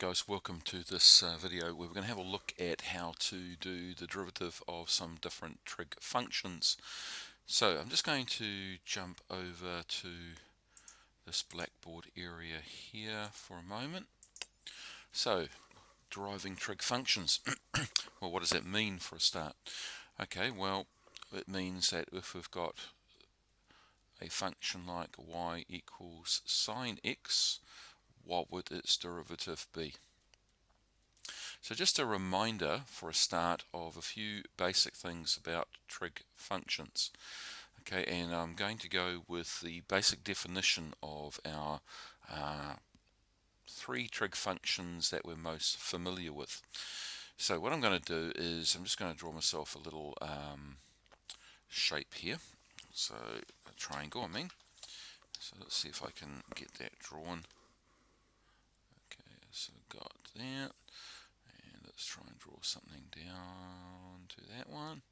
guys, welcome to this video where we're going to have a look at how to do the derivative of some different trig functions. So I'm just going to jump over to this blackboard area here for a moment. So deriving trig functions. Well, what does that mean for a start? Okay, well, it means that if we've got a function like y equals sine x, what would its derivative be? So just a reminder for a start of a few basic things about trig functions. Okay, and I'm going to go with the basic definition of our three trig functions that we're most familiar with. So what I'm going to do is I'm just going to draw myself a little shape here. So a triangle, I mean. So let's see if I can get that drawn. Okay, so got that. Let's try and draw something down to that one.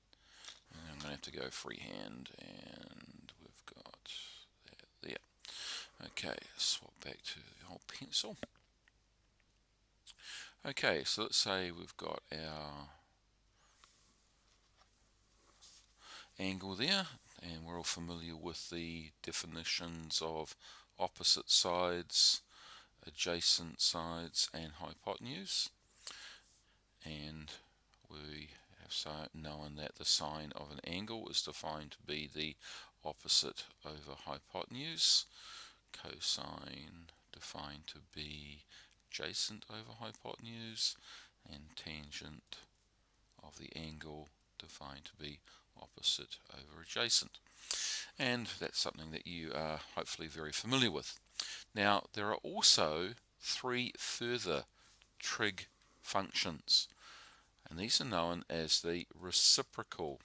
And I'm going to have to go freehand, and we've got that there. Okay, swap back to the old pencil. Okay, so let's say we've got our angle there, and we're all familiar with the definitions of opposite sides, adjacent sides, and hypotenuse. And we have so known that the sine of an angle is defined to be the opposite over hypotenuse, cosine defined to be adjacent over hypotenuse, and tangent of the angle defined to be opposite over adjacent. And that's something that you are hopefully very familiar with. Now, there are also three further trig functions, and these are known as the reciprocal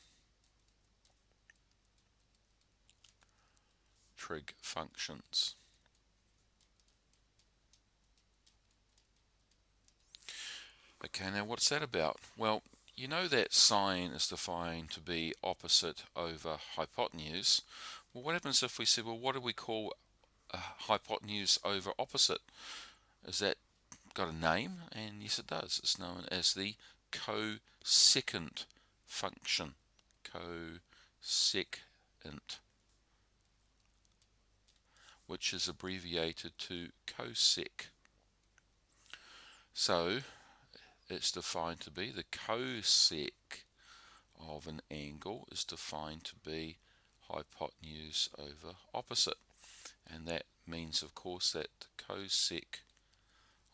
trig functions. Okay, now what's that about? Well, you know that sine is defined to be opposite over hypotenuse. Well, what happens if we say, well, what do we call a hypotenuse over opposite? Is that got a name? And yes, it does. It's known as the cosecant function. Cosecant, which is abbreviated to cosec. So it's defined to be the cosec of an angle is defined to be hypotenuse over opposite, and that means of course that the cosec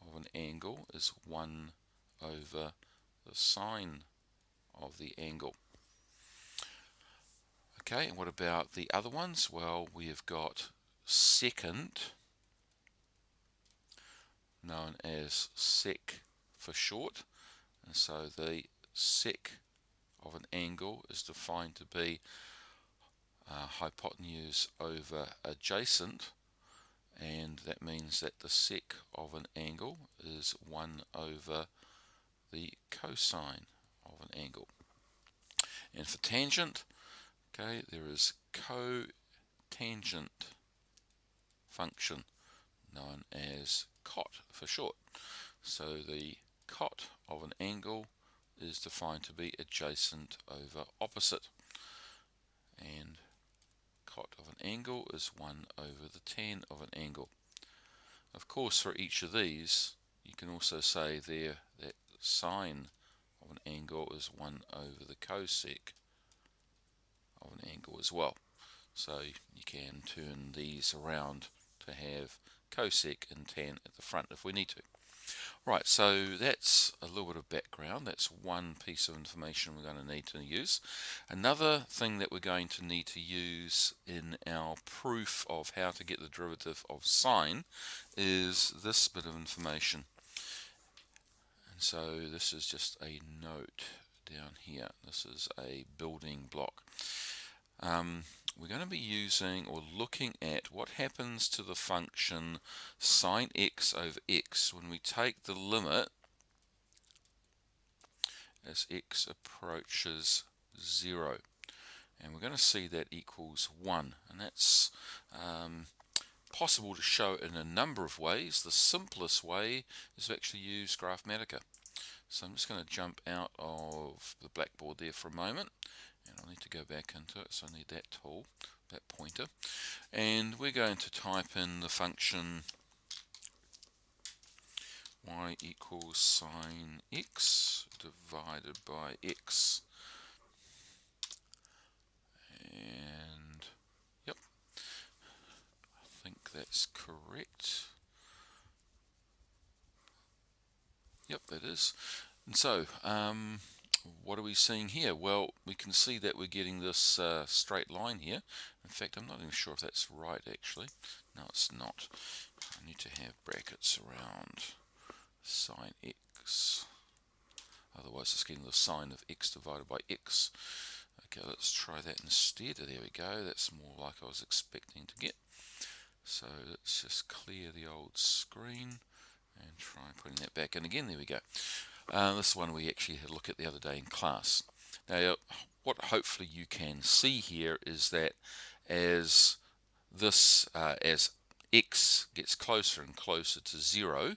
of an angle is 1 over the sine of the angle. Okay, and what about the other ones? Well, we have got secant, known as sec for short, and so the sec of an angle is defined to be hypotenuse over adjacent, and that means that the sec of an angle is 1 over the cosine of an angle. And for tangent, okay, there is cotangent function, known as cot for short. So the cot of an angle is defined to be adjacent over opposite, and cot of an angle is 1 over the tan of an angle. Of course, for each of these, you can also say there that sine of an angle is 1 over the cosec of an angle as well. So you can turn these around to have cosec and tan at the front if we need to. Right, so that's a little bit of background. That's one piece of information we're going to need to use. Another thing that we're going to need to use in our proof of how to get the derivative of sine is this bit of information. And so this is just a note down here. This is a building block. We're going to be using or looking at what happens to the function sine x over x when we take the limit as x approaches 0. And we're going to see that equals 1. And that's possible to show in a number of ways. The simplest way is to actually use Graphmatica. So I'm just going to jump out of the blackboard there for a moment, and I'll need to go back into it, so I need that tool, that pointer, and we're going to type in the function y equals sine x divided by x, and yep, I think that's correct. Yep, that is. And so what are we seeing here? Well, we can see that we're getting this straight line here. In fact, I'm not even sure if that's right actually. No, it's not. I need to have brackets around sine x, otherwise it's getting the sine of x divided by x. Okay, let's try that instead. There we go, that's more like I was expecting to get. So let's just clear the old screen and try putting that back in again. There we go. This is one we actually had a look at the other day in class. Now, what hopefully you can see here is that as as x gets closer and closer to 0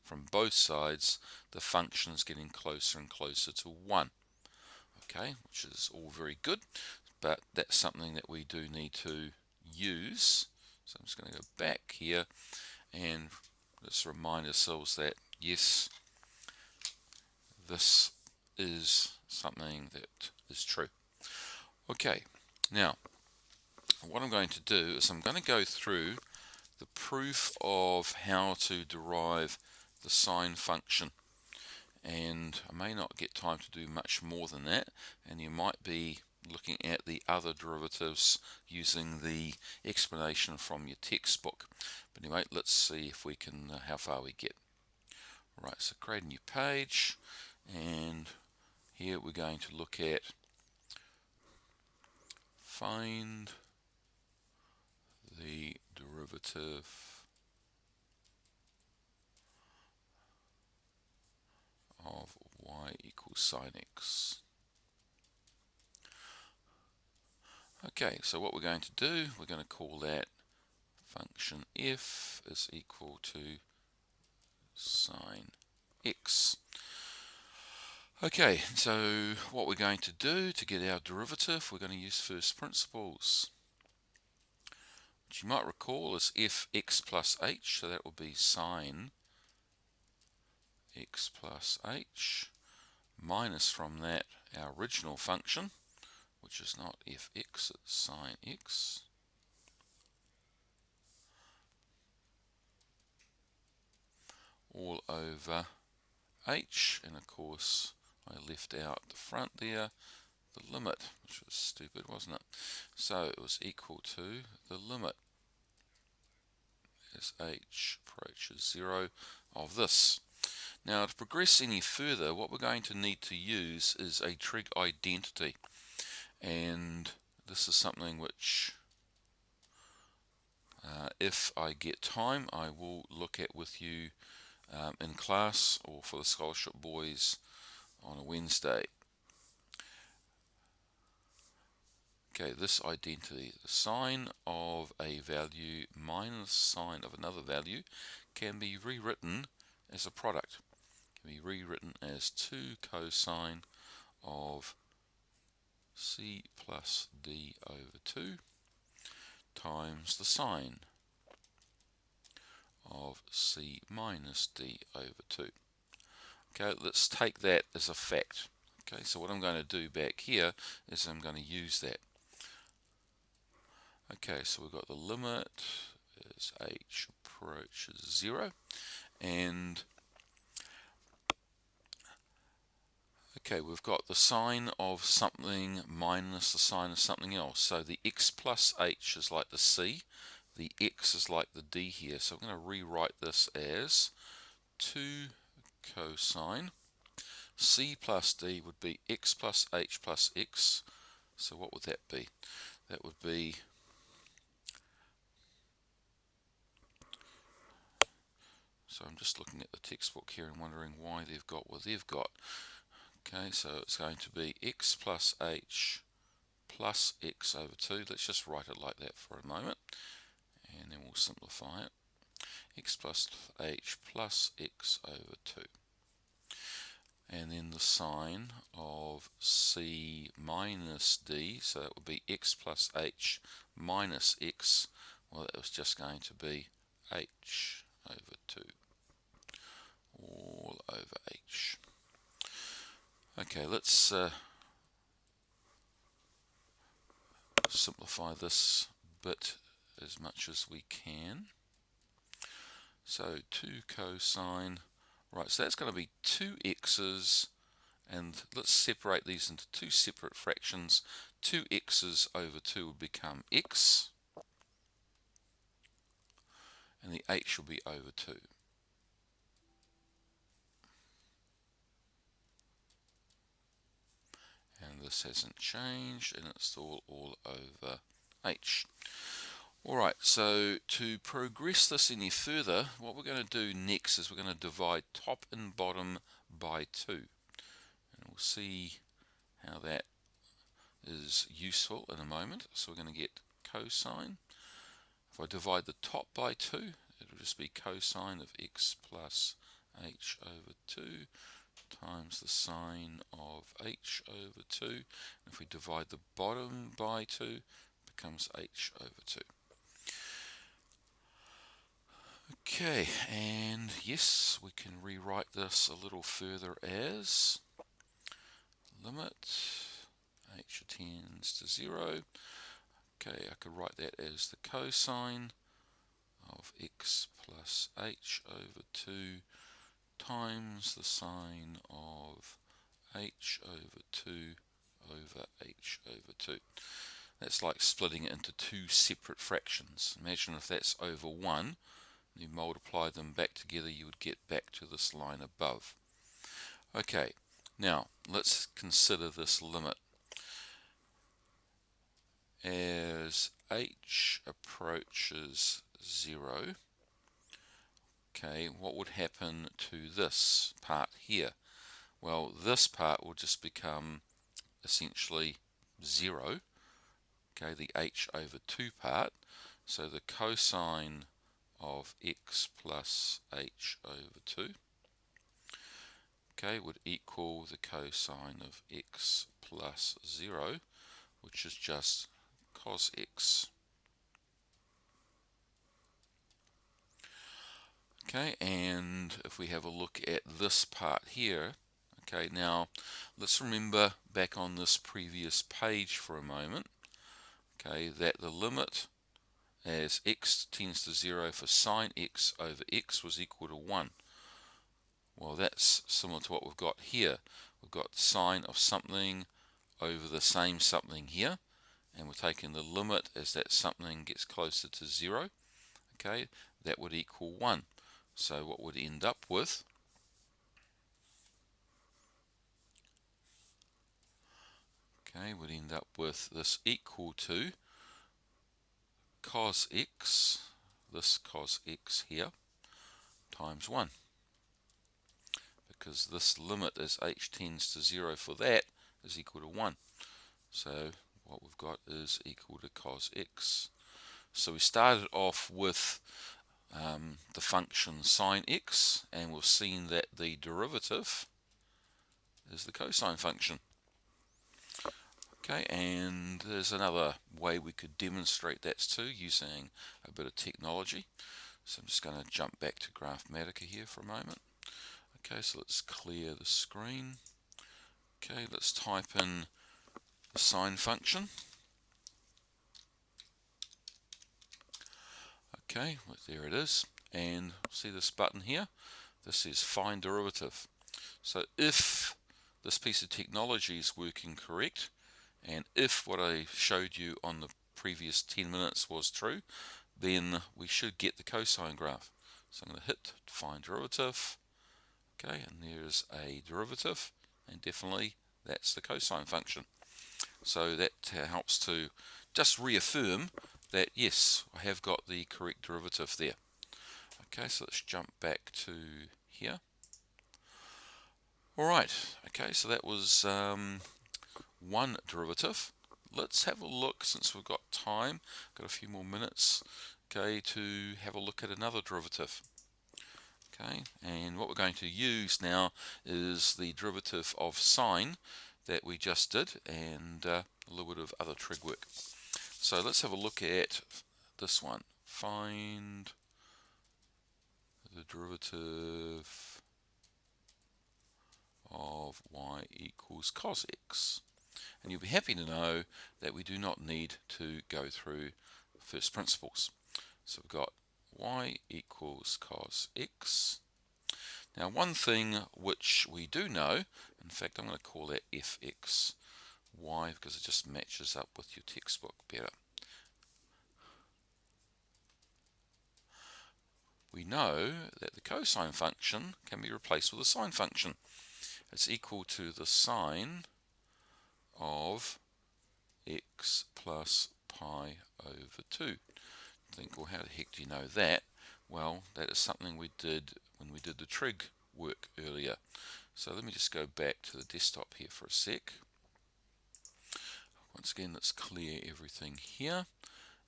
from both sides, the function is getting closer and closer to 1. Okay, which is all very good, but that's something that we do need to use. So I'm just going to go back here and let's remind ourselves that yes, this is something that is true. Okay, now what I'm going to do is I'm going to go through the proof of how to derive the sine function, and I may not get time to do much more than that, and you might be looking at the other derivatives using the explanation from your textbook. But anyway, let's see if we can how far we get. Right, so create a new page, and here we're going to look at find the derivative of y equals sine x. Okay, so what we're going to do, we're going to call that function f is equal to sine x. Okay, so what we're going to do to get our derivative, we're going to use first principles, which you might recall is fx plus h, so that will be sine x plus h, minus from that our original function, which is not fx, it's sine x, all over h, and of course I left out the front there, the limit, which was stupid, wasn't it? So it was equal to the limit as h approaches 0 of this. Now, to progress any further, what we're going to need to use is a trig identity, and this is something which if I get time I will look at with you in class or for the scholarship boys on a Wednesday. Okay, this identity, the sine of a value minus sine of another value, can be rewritten as a product. It can be rewritten as 2 cosine of c plus d over 2 times the sine of c minus d over 2. Okay, let's take that as a fact. Okay, so what I'm going to do back here is I'm going to use that. Okay, so we've got the limit as h approaches 0, and okay, we've got the sine of something minus the sine of something else. So the x plus h is like the c, the x is like the d here. So I'm going to rewrite this as 2 cosine. C plus d would be x plus h plus x. So what would that be? That would be so I'm just looking at the textbook here and wondering why they've got what they've got. Okay, so it's going to be x plus h plus x over 2. Let's just write it like that for a moment. and then we'll simplify it. X plus h plus x over 2. And then the sign of c minus d, so that would be x plus h minus x. Well, that was just going to be h over 2, all over h. Okay, let's simplify this bit as much as we can. So 2 cosine, right, so that's going to be 2x's, and let's separate these into two separate fractions. 2x's over 2 will become x, and the h will be over 2. And this hasn't changed, and it's all over h. Alright, so to progress this any further, what we're going to do next is we're going to divide top and bottom by 2. And we'll see how that is useful in a moment. So we're going to get cosine. If I divide the top by 2, it'll just be cosine of x plus h over 2 times the sine of h over 2. And if we divide the bottom by 2, it becomes h over 2. Okay, and yes, we can rewrite this a little further as limit h tends to 0. Okay, I could write that as the cosine of x plus h over 2 times the sine of h over 2 over h over 2. That's like splitting it into two separate fractions. Imagine if that's over 1, you multiply them back together, you would get back to this line above. Okay, now let's consider this limit. As h approaches 0, okay, what would happen to this part here? Well, this part will just become essentially 0, okay, the h over 2 part. So the cosine of x plus h over 2, okay, would equal the cosine of x plus 0, which is just cos x. Okay, and if we have a look at this part here, okay, now let's remember back on this previous page for a moment, okay, that the limit as x tends to 0 for sine x over x was equal to 1. Well, that's similar to what we've got here. We've got sine of something over the same something here, and we're taking the limit as that something gets closer to 0. Okay, that would equal 1. So what would end up with would end up with this equal to cos x, this cos x here, times 1. Because this limit as h tends to 0 for that is equal to 1. So what we've got is equal to cos x. So we started off with the function sine x, and we've seen that the derivative is the cosine function. Okay, and there's another way we could demonstrate that too, using a bit of technology. So I'm just going to jump back to Graphmatica here for a moment. Okay, so let's clear the screen. Okay, let's type in the sine function. Okay, well, there it is. And see this button here? This is find derivative. So if this piece of technology is working correct, and if what I showed you on the previous 10 minutes was true, then we should get the cosine graph. So I'm going to hit find derivative. Okay, and there's a derivative, and definitely that's the cosine function. So that helps to just reaffirm that yes, I have got the correct derivative there. Okay, so let's jump back to here. Alright, okay, so that was one derivative. Let's have a look, since we've got time, got a few more minutes, okay, to have a look at another derivative. Okay, and what we're going to use now is the derivative of sine that we just did, and a little bit of other trig work. So let's have a look at this one. Find the derivative of y equals cos x. And you'll be happy to know that we do not need to go through first principles. So we've got y equals cos x. Now one thing which we do know, in fact I'm going to call that fx y because it just matches up with your textbook better. We know that the cosine function can be replaced with a sine function. It's equal to the sine of x plus pi over 2. Think, well, how the heck do you know that? Well, that is something we did when we did the trig work earlier. So let me just go back to the desktop here for a sec. Once again, let's clear everything here,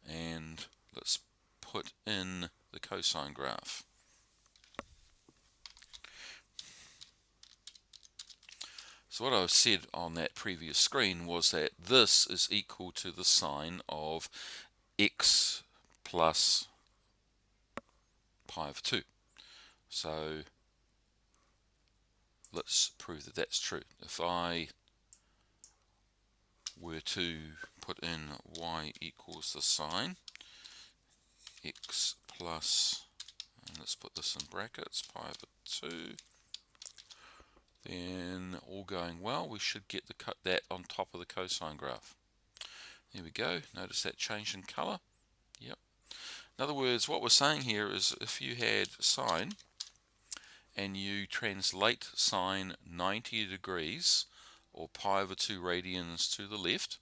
and let's put in the cosine graph. So what I said on that previous screen was that this is equal to the sine of x plus pi over 2. So let's prove that that's true. If I were to put in y equals the sine x plus, and let's put this in brackets, pi over 2, then all going well, we should get that on top of the cosine graph. There we go. Notice that change in color. Yep. In other words, what we're saying here is if you had sine and you translate sine 90 degrees or pi over 2 radians to the left,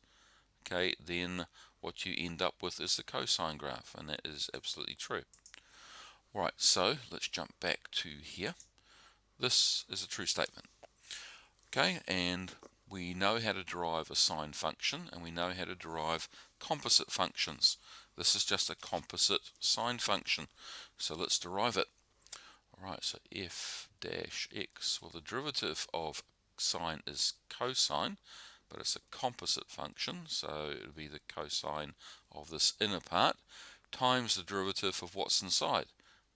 okay, then what you end up with is the cosine graph, and that is absolutely true. Right, so let's jump back to here. This is a true statement. Okay, and we know how to derive a sine function, and we know how to derive composite functions. This is just a composite sine function, so let's derive it. Alright, so f dash x, well, the derivative of sine is cosine, but it's a composite function, so it would be the cosine of this inner part times the derivative of what's inside.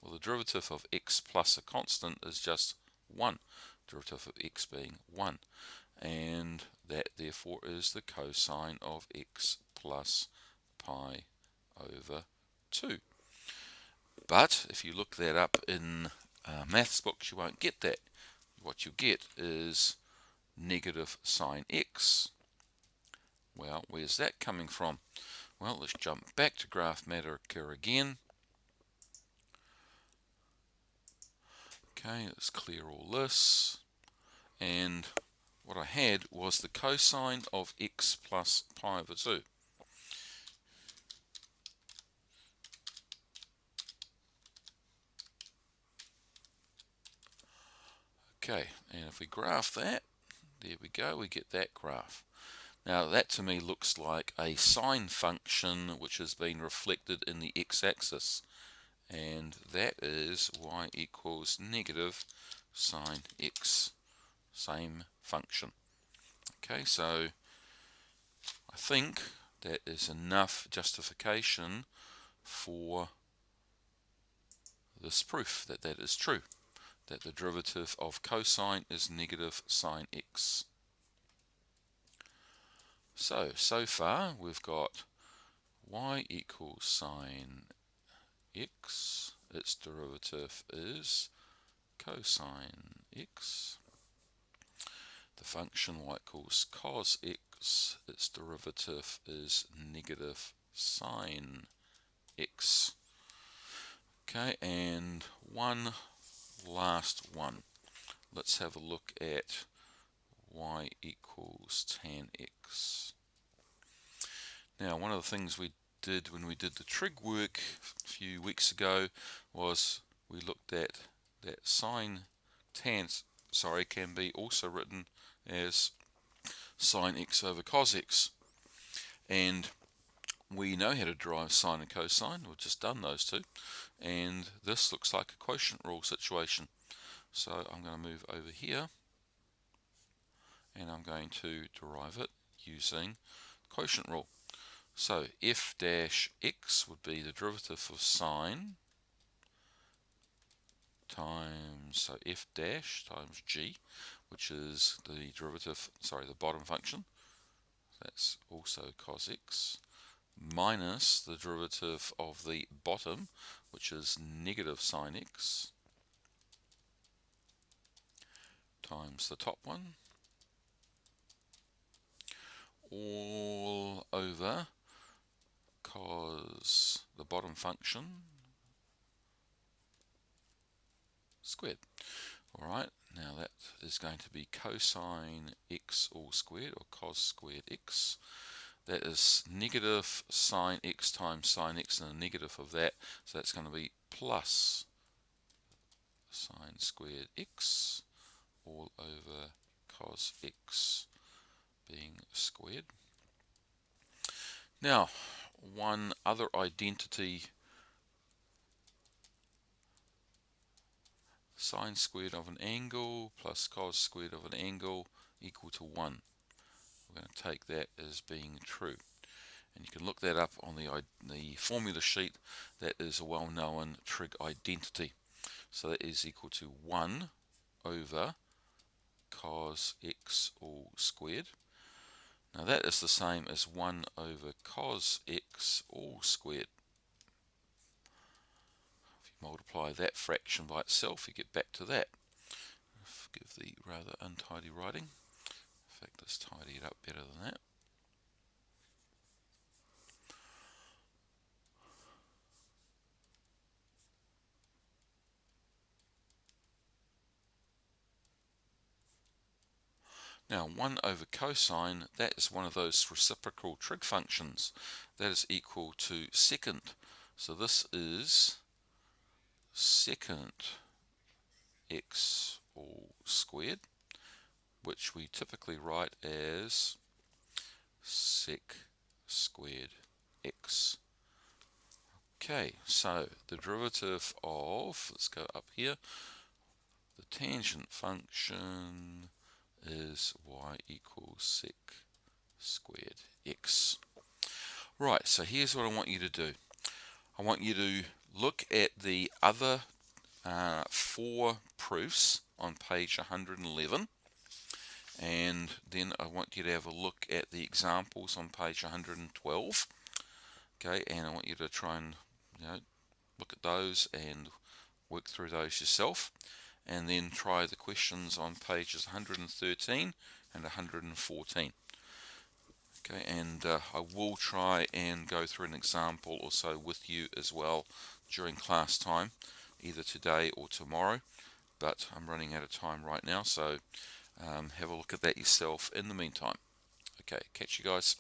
Well, the derivative of x plus a constant is just 1, derivative of x being 1, and that therefore is the cosine of x plus pi over 2. But if you look that up in maths books, you won't get that. What you get is negative sine x. Well, where's that coming from? Well, let's jump back to Graphmatica again. Okay, let's clear all this. And what I had was the cosine of x plus pi over 2. Okay, and if we graph that, there we go, we get that graph. Now that to me looks like a sine function which has been reflected in the x-axis, and that is y equals negative sine x, same function. Okay, so I think that is enough justification for this proof that that is true, that the derivative of cosine is negative sine x. So far we've got y equals sine x, its derivative is cosine x. The function y equals cos x, its derivative is negative sine x. Okay, and one last one. Let's have a look at y equals tan x. Now, one of the things we did when we did the trig work a few weeks ago was we looked at that sine tan, can be also written as sine x over cos x. And we know how to derive sine and cosine. We've just done those two, and this looks like a quotient rule situation. So I'm going to move over here, and I'm going to derive it using quotient rule. So f dash x would be the derivative of sine times, so f dash times g, which is the derivative, sorry, the bottom function. That's also cos x, minus the derivative of the bottom, which is negative sine x, times the top one, all over cos the bottom function squared. Alright, now that is going to be cosine x all squared, or cos squared x. That is negative sine x times sine x, and a negative of that, so that's going to be plus sine squared x all over cos x being squared. Now, one other identity, sine squared of an angle plus cos squared of an angle equal to 1. We're going to take that as being true. And you can look that up on the formula sheet. That is a well-known trig identity. So that is equal to 1 over cos x all squared. Now that is the same as 1 over cos x all squared. If you multiply that fraction by itself, you get back to that. Forgive the rather untidy writing. In fact, let's tidy it up better than that. Now 1 over cosine, that is one of those reciprocal trig functions. That is equal to secant. So this is secant x all squared, which we typically write as sec squared x. Okay, so the derivative of, let's go up here, the tangent function is y equals sec squared x. Right, so here's what I want you to do. I want you to look at the other 4 proofs on page 111, and then I want you to have a look at the examples on page 112. Okay, and I want you to try and look at those and work through those yourself, and then try the questions on pages 113 and 114. Okay, and I will try and go through an example or so with you as well during class time, either today or tomorrow, but I'm running out of time right now, so have a look at that yourself in the meantime. Okay, catch you guys.